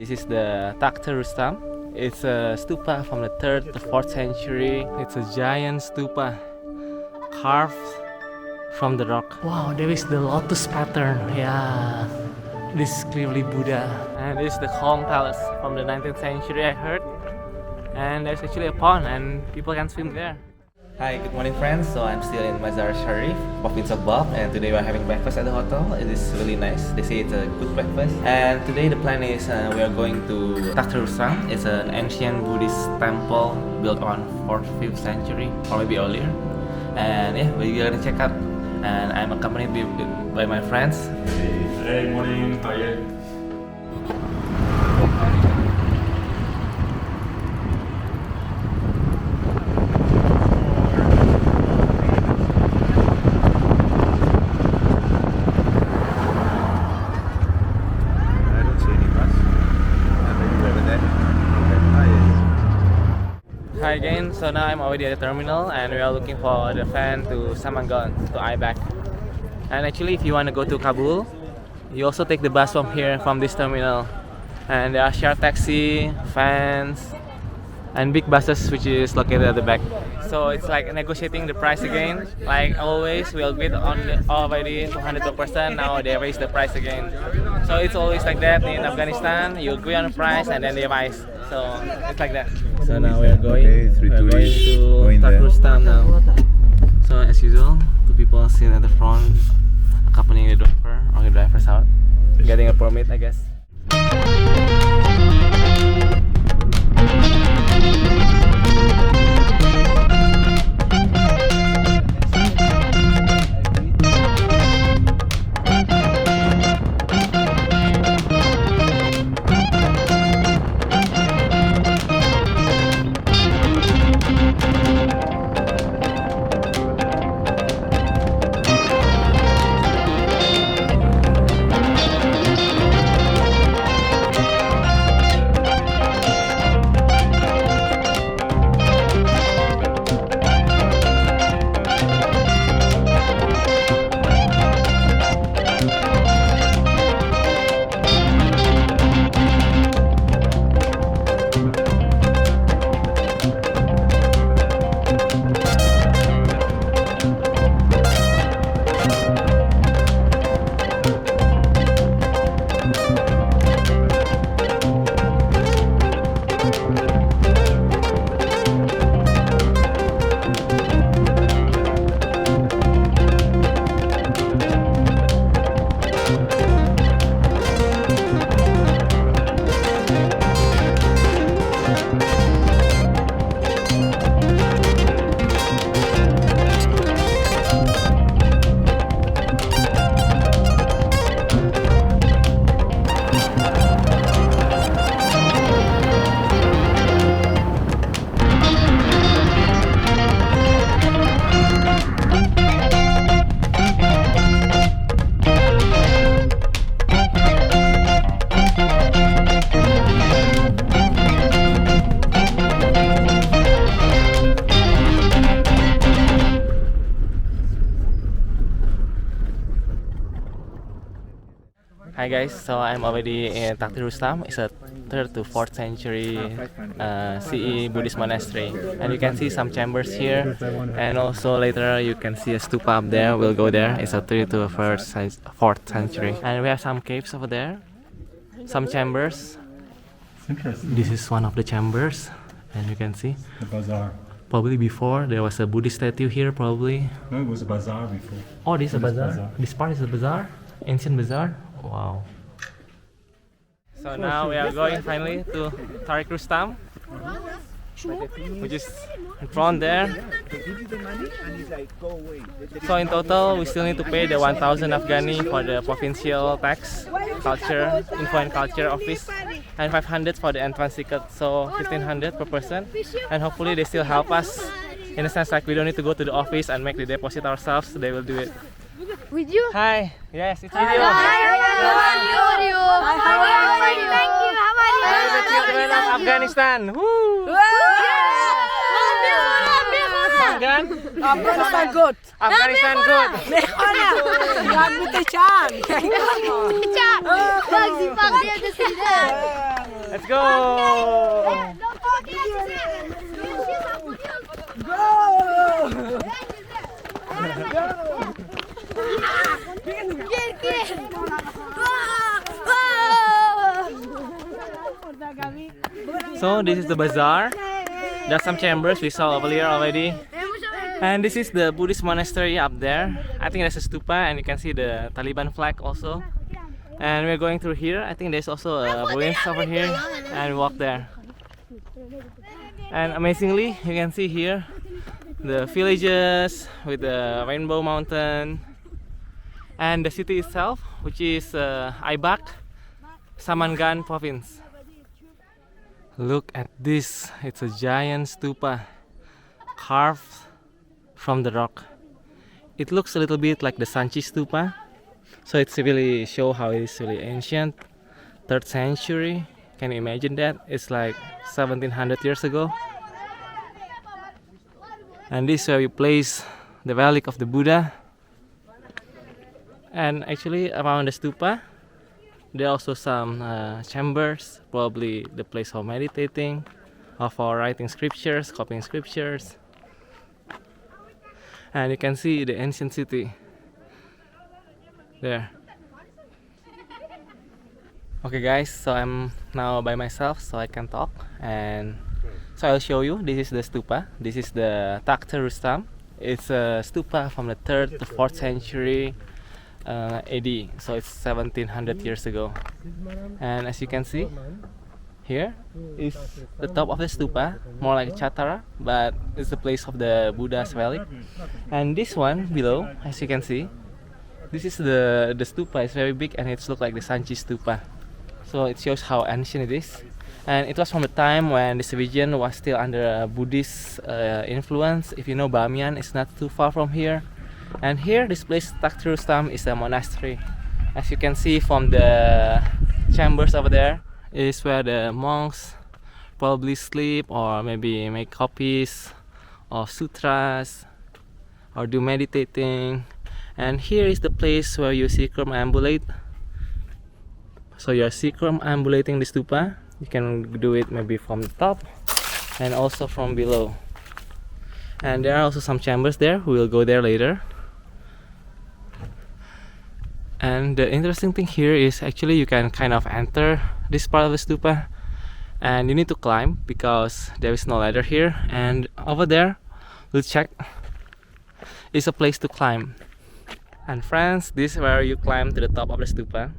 This is the Takhta Rustam. It's a stupa from the 3rd to 4th century. It's a giant stupa carved from the rock. Wow, there is the lotus pattern. Yeah, this is clearly Buddha. And this is the Kong Palace from the 19th century, I heard. And there's actually a pond and people can swim there. Hi, good morning friends. So I'm still in Mazar Sharif, province of Bab, and today we're having breakfast at the hotel. It is really nice. They say it's a good breakfast. And today the plan is we are going to Takhta Rustam. It's an ancient Buddhist temple built on 4th, 5th century or maybe earlier. And yeah, we're gonna check out. And I'm accompanied by my friends. Hey, morning, tired. Hi again, so now I'm already at the terminal and we are looking for the van to Samangan, to Aibak. And actually if you want to go to Kabul, you also take the bus from here, from this terminal. And there are share taxi, vans, and big buses which is located at the back. So it's like negotiating the price again. Like always, we'll bid on already 200 per person, now they raise the price again. So it's always like that in Afghanistan, you agree on the price and then they rise. So it's like that. So now we are going, to Takhta Rustam now. So as usual, two people sit at the front, accompanying the driver or the drivers out, getting a permit I guess. Hi guys, so I'm already in Takhta Rustam. It's a 3rd to 4th century CE Buddhist monastery, and you can see some chambers here, and also later you can see a stupa up there. We'll go there. It's a 3rd to 4th century, and we have some caves over there, some chambers. Interesting. This is one of the chambers, and you can see The bazaar. probably before there was a Buddhist statue here. Probably. No, it was a bazaar before. Oh, this is a Buddhist bazaar. bazaar. This part is a bazaar, ancient bazaar. Wow. So now we are going finally to Tariq Rustam, which is in front there. So in total, we still need to pay the 1,000 Afghani for the provincial tax, culture, info and culture office, and 500 for the entrance ticket. So 1,500 per person, and hopefully they still help us in a sense like we don't need to go to the office and make the deposit ourselves. They will do it. With you? Hi. Yes, it's video. Hi, how are you? How are you? Thank you. How are you? Hi, the children of Afghanistan. Woo! Afghan? Afghanistan good. Afghanistan good. Rambut Chan. Cak. Bang, simpang dia ada sini. Let's go! So this is the bazaar. There's some chambers we saw earlier already. And this is the Buddhist monastery up there. I think there's a stupa and you can see the Taliban flag also. And we're going through here. I think there's also a ruins over here and we walk there. And amazingly, you can see here the villages with the Rainbow Mountain and the city itself, which is Aibak, Samangan province. Look at this, it's a giant stupa carved from the rock. It looks a little bit like the Sanchi stupa, so it's really show how it is really ancient, 3rd century. Can you imagine that? It's like 1700 years ago. And this is where we place the relic of the Buddha. And actually around the stupa there are also some chambers, probably the place for meditating or for writing scriptures, copying scriptures. And you can see the ancient city there. Okay guys, so I'm now by myself so I can talk, and so I'll show you. This is the stupa. This is the Takht Rustam. It's a stupa from the 3rd to 4th century AD, so it's 1700 years ago. And as you can see, here is the top of the stupa, more like a chatara, but it's the place of the Buddha's relic. And this one below, as you can see, this is the stupa. It's very big and it's look like the Sanchi stupa. So it shows how ancient it is. And it was from the time when this region was still under Buddhist influence. If you know Bamiyan, it's not too far from here. And here, this place, Takht Rustam, is a monastery. As you can see from the chambers over there, is where the monks probably sleep or maybe make copies of sutras or do meditating. And here is the place where you circumambulate. So you're circumambulating the stupa. You can do it maybe from the top and also from below. And there are also some chambers there. We will go there later. And the interesting thing here is actually you can kind of enter this part of the stupa and you need to climb because there is no ladder here. And over there, we'll check, is a place to climb. And friends, this is where you climb to the top of the stupa.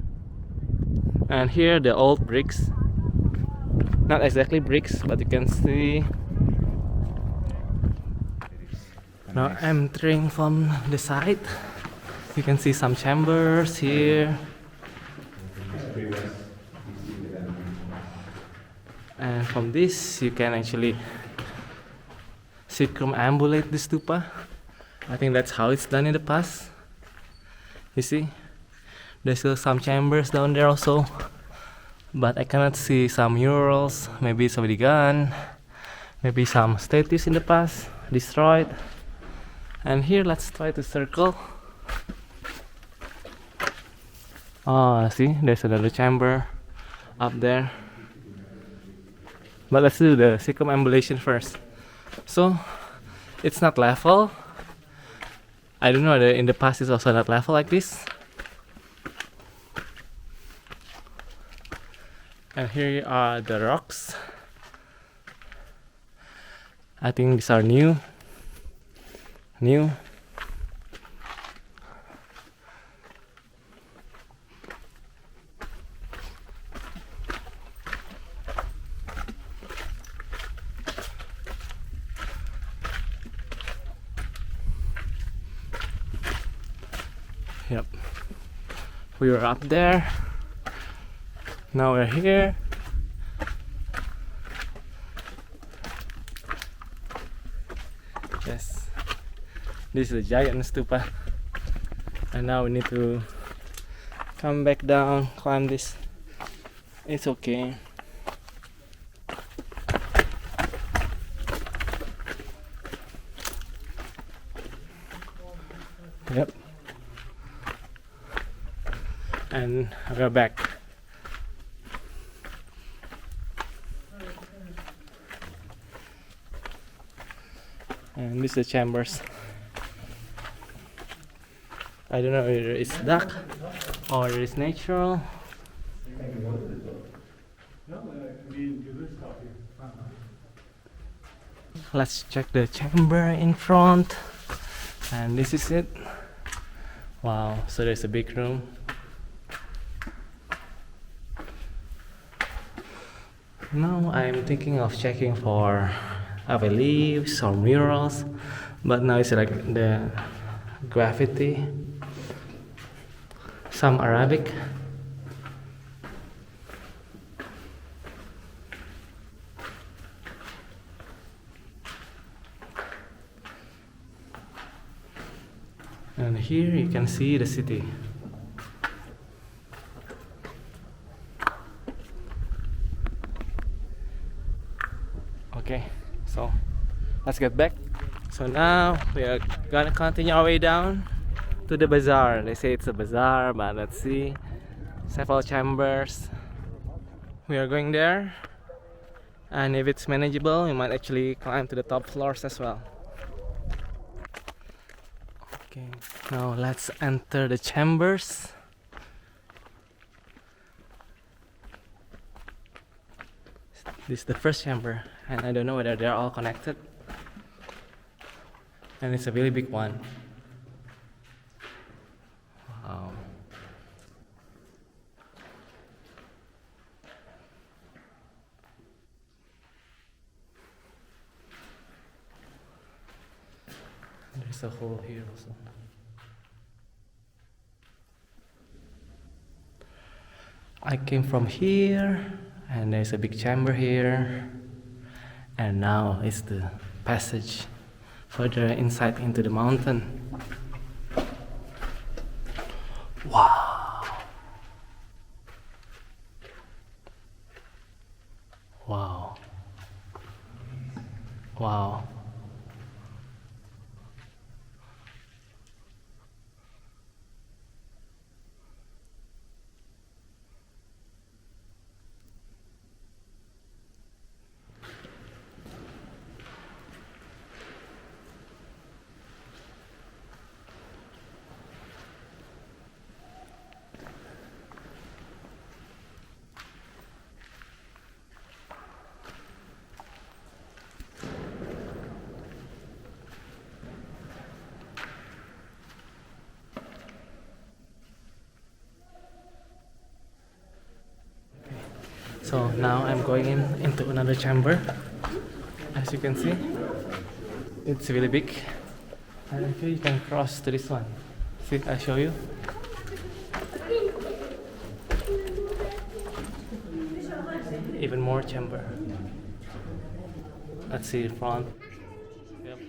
And here the old bricks, not exactly bricks, but you can see. Now entering from the side, you can see some chambers here. And from this, you can actually circumambulate the stupa. I think that's how it's done in the past. You see, there's still some chambers down there also, but I cannot see some murals. Maybe it's already gone. Maybe some statues in the past destroyed. And here, let's try to circle. Oh, see, there's another chamber up there. But let's do the circumambulation first. So, it's not level. I don't know whether in the past it's also not level like this. And here are the rocks. I think these are new. Yep. We were up there. Now we're here. Yes. This is a giant stupa. And now we need to come back down, climb this. It's okay. Yep. And we're back. And this is the chambers. I don't know whether it's dark or it's natural. Let's check the chamber in front. And this is it. Wow, so there's a big room. Now I'm thinking of checking for leaves or murals, but now it's like the graffiti, some Arabic. And here you can see the city. Okay, so let's get back. So now we are gonna continue our way down to the bazaar. They say it's a bazaar, but let's see. Several chambers. We are going there, and if it's manageable, we might actually climb to the top floors as well. Okay, now let's enter the chambers. This is the first chamber, and I don't know whether they're all connected. And it's a really big one. Wow. There's a hole here also. I came from here, and there's a big chamber here, and now it's the passage further inside into the mountain. Wow. Wow. Wow. So now I'm going into another chamber. As you can see, it's really big. And actually you can cross to this one. See, I'll show you. Even more chamber. Let's see the front. Yep.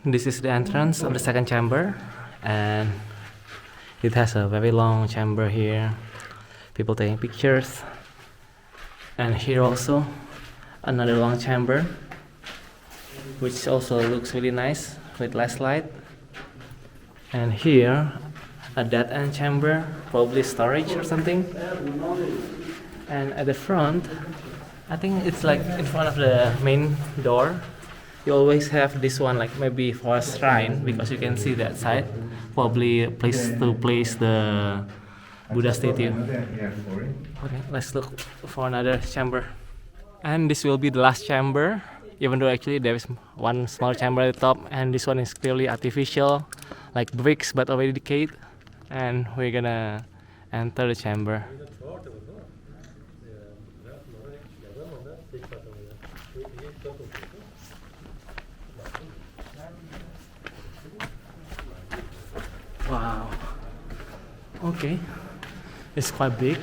This is the entrance of the second chamber, and it has a very long chamber here. People taking pictures. And here also another long chamber, which also looks really nice with less light. And here a dead end chamber, probably storage or something. And at the front, I think it's like in front of the main door. You always have this one, like maybe for a shrine, because you can see that side. Probably a place to place the Buddha statue. Okay, let's look for another chamber. And this will be the last chamber, even though actually there is one small chamber at the top, and this one is clearly artificial, like bricks but already decayed. And we're gonna enter the chamber. Wow. Okay. It's quite big.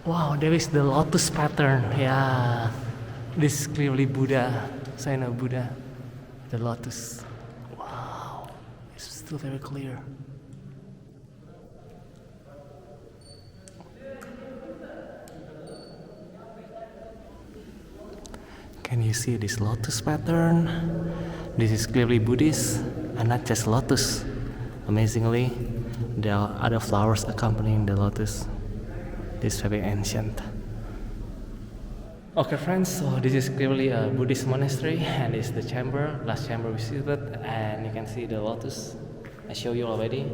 Wow, there is the lotus pattern. Yeah. This is clearly Buddha. Sign of Buddha. The lotus. Wow. It's still very clear. Can you see this lotus pattern? This is clearly Buddhist and not just lotus. Amazingly, There are other flowers accompanying the lotus. This is very ancient. Okay friends, so this is clearly a Buddhist monastery and this is the chamber, last chamber we visited, and you can see the lotus I showed you already,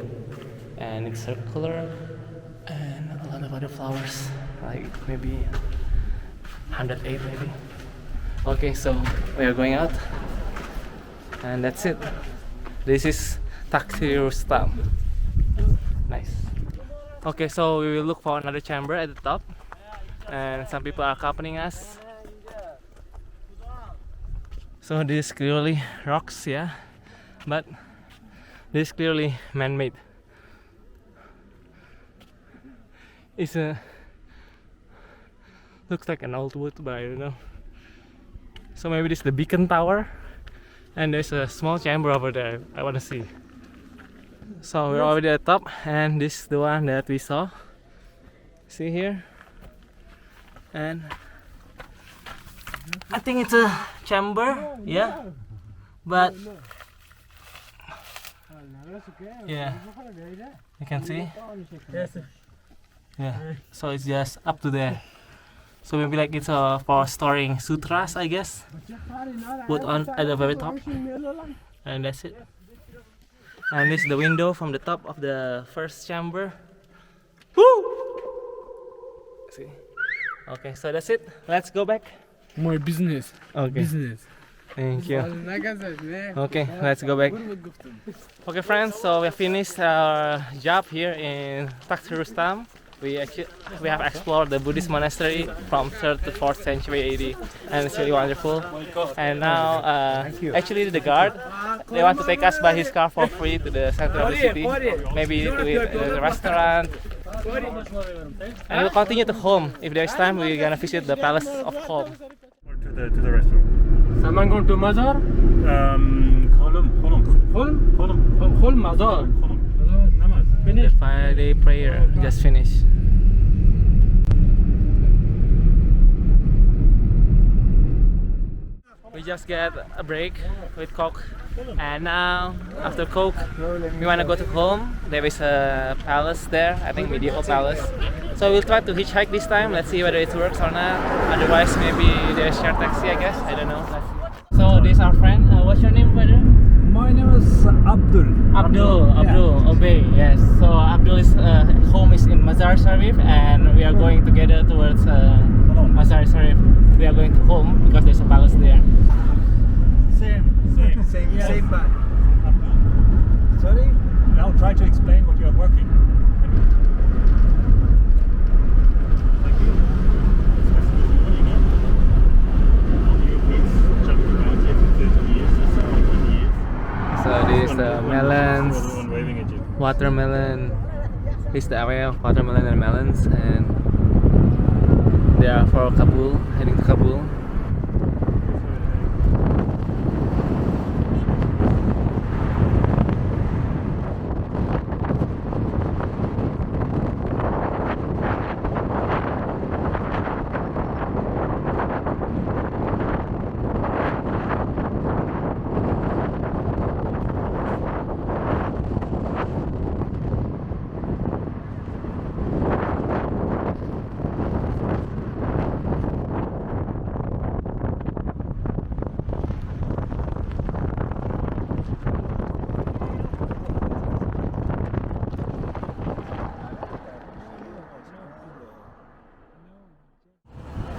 and it's circular and a lot of other flowers, like maybe 108 maybe. Okay, so we are going out and that's it. This is Takti Rustam. Nice. Okay, so we will look for another chamber at the top. And some people are accompanying us. So this is clearly rocks, yeah, but this is clearly man-made. It's a looks like an old wood, but I don't know. So maybe this is the beacon tower, and there's a small chamber over there I want to see. So we're already at the top, and this is the one that we saw. See here. And I think it's a chamber, yeah, but yeah, you can see, yeah, so it's just up to there. So maybe like it's for storing sutras, I guess, put on at the very top, and that's it. And this is the window from the top of the first chamber. Woo! See. Okay, so that's it. Let's go back. My business. Okay. Business. Thank you. Okay, let's go back. Okay, friends. So we have finished our job here in Takti Rustam. We have explored the Buddhist monastery from 3rd to 4th century AD, and it's really wonderful. And now, actually, the guard they want to take us by his car for free to the center of the city, maybe to the restaurant. And we'll continue to Home. If there's time, we're gonna visit the palace of Home. Or to the restaurant. Someone going to Mazar? Holm. Hol Mazar. Namaz. The 5-day prayer just finished. We just get a break with Coke, and now after Coke we wanna go to Home. There is a palace there, I think medieval palace. So we'll try to hitchhike this time. Let's see whether it works or not. Otherwise maybe there's shared taxi, I guess. I don't know. Let's see. So this is our friend. What's your name, brother? My name is Abdul. Abdul Obey. Yes. So Abdul's home is in Mazar Sharif, and we are going together towards Mazar Sharif. We are going to Home because there's a palace there. Same man. Sorry? Now try to explain what you are working. Thank you. So this is the melons, Everyone waving at you. watermelon. This is the area of watermelon and melons, and they are for Kabul, heading to Kabul.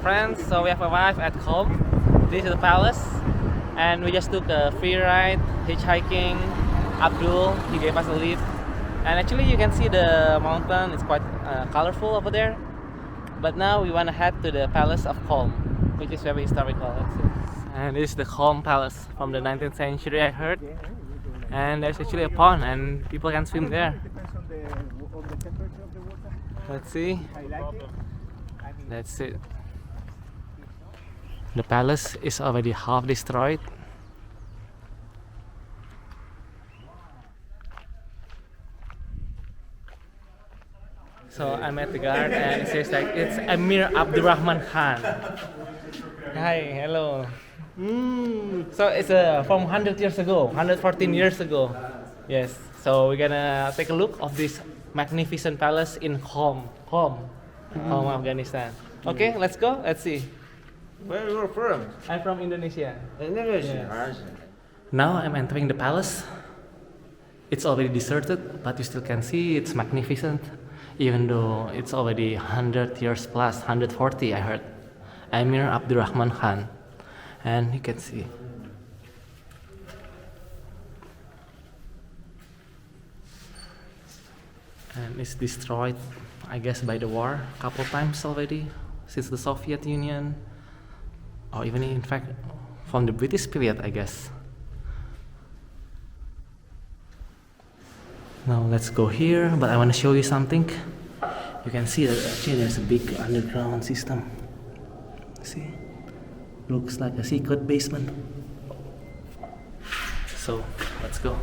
Friends, so we have arrived at Qom. This is the palace, and we just took a free ride hitchhiking. Abdul, he gave us a lift, and actually you can see the mountain. It's quite colorful over there. But now we want to head to the palace of Qom, which is very historical. And this is the Qom palace from the 19th century, I heard. And there's actually a pond, and people can swim there. Let's see. That's it. The palace is already half destroyed. So I met the guard and it says like it's Emir Abdurrahman Khan. Hi, hello. So it's from 100 years ago, 114 years ago. Yes. So we're gonna take a look of this magnificent palace in Qom, Afghanistan. Okay, let's go. Let's see. Where you from? I'm from Indonesia. Indonesia. Now I'm entering the palace. It's already deserted, but you still can see it's magnificent, even though it's already 100 years plus, 140 I heard. Emir Abdurrahman Khan, and you can see. And it's destroyed, I guess, by the war a couple times already, since the Soviet Union, or even in fact from the British period, I guess. Now let's go here, but I want to show you something. You can see that actually there's a big underground system. See? Looks like a secret basement. So let's go.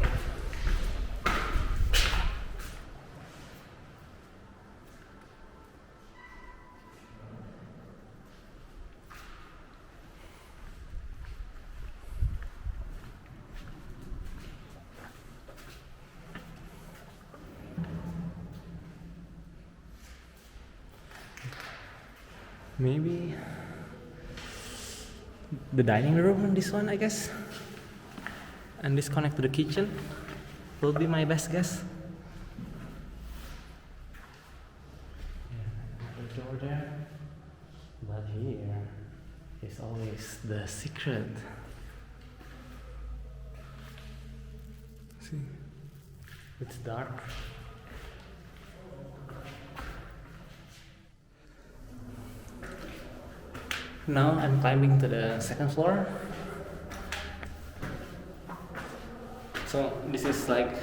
Maybe the dining room in this one, I guess. And this connect to the kitchen will be my best guess. Yeah, another door there. But here is always the secret. See? It's dark. Now I'm climbing to the second floor. So this is like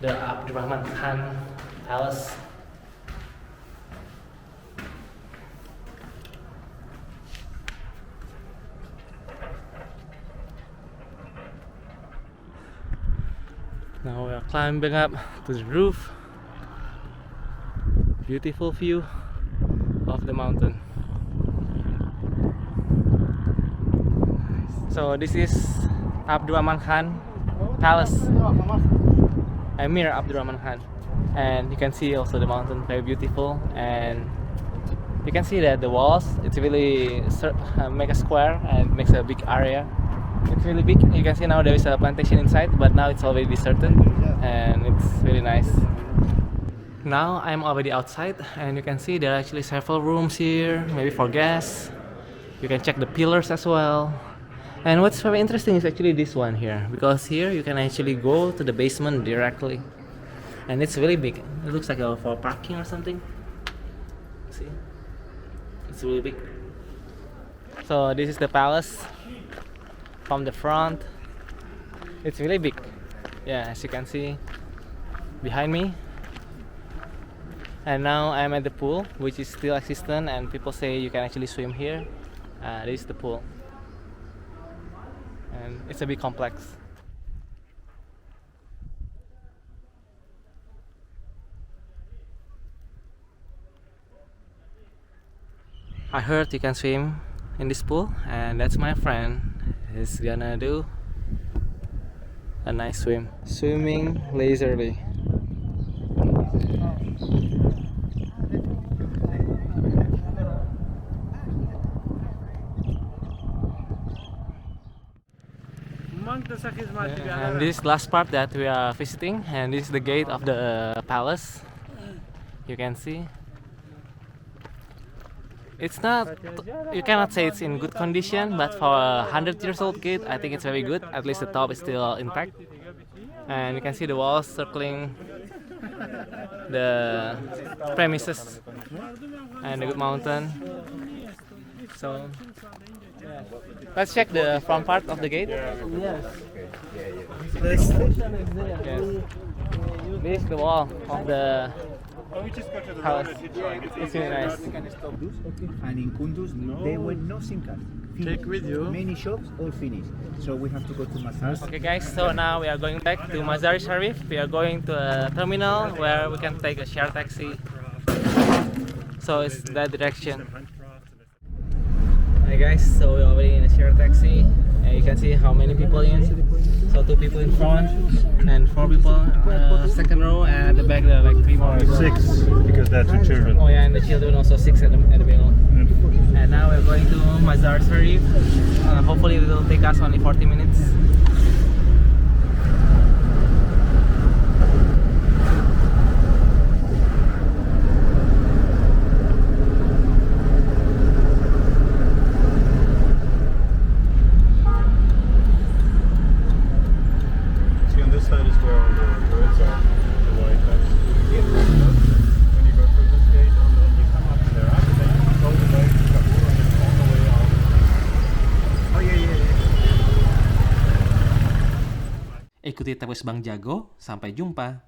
the Abdurrahman Khan Palace. Now we are climbing up to the roof. Beautiful view of the mountain. So this is Abdurrahman Khan Palace, Emir Abdurrahman Khan, and you can see also the mountain, very beautiful, and you can see that the walls, it's really make a square and makes a big area. It's really big. You can see now there is a plantation inside, but now it's already deserted, and it's really nice. Now I'm already outside, and you can see there are actually several rooms here, maybe for guests. You can check the pillars as well. And what's very interesting is actually this one here, because here you can actually go to the basement directly, and it's really big. It looks like for parking or something. See, it's really big. So this is the palace from the front. It's really big. Yeah, as you can see behind me. And now I'm at the pool, which is still existent, and people say you can actually swim here. This is the pool. And it's a big complex. I heard you can swim in this pool, and that's my friend. He's gonna do a nice swim. Swimming leisurely. And this last part that we are visiting, and this is the gate of the palace. You can see it's not, you cannot say it's in good condition, but for a 100 years old gate I think it's very good. At least the top is still intact, and you can see the walls circling the premises and the good mountain. So let's check the front part of the gate. Yes. The station is there. Yes. This is the wall of the house. It's really nice. And in Kunduz, there were no SIM cards. Take with you. Many shops, all finished. So we have to go to Mazar. Okay guys, so now we are going back to Mazar-e Sharif. We are going to a terminal where we can take a share taxi. So it's that direction. Hi guys, so we're already in a share taxi, and you can see how many people in. So 2 people in front and 4 people second row, and at the back there are like 3 more people. 6, because that's the children. Oh yeah, and the children also 6 at the middle. And now we're going to Mazar Sharif. Hopefully it will take us only 40 minutes. See, on this side is where all the birds are, the white ones. When you go through this gate, you come up to there, and then you go the way to Kabul, and it's all the way out. Oh yeah, yeah, yeah. Ikuti terus Bang Jago, sampai jumpa.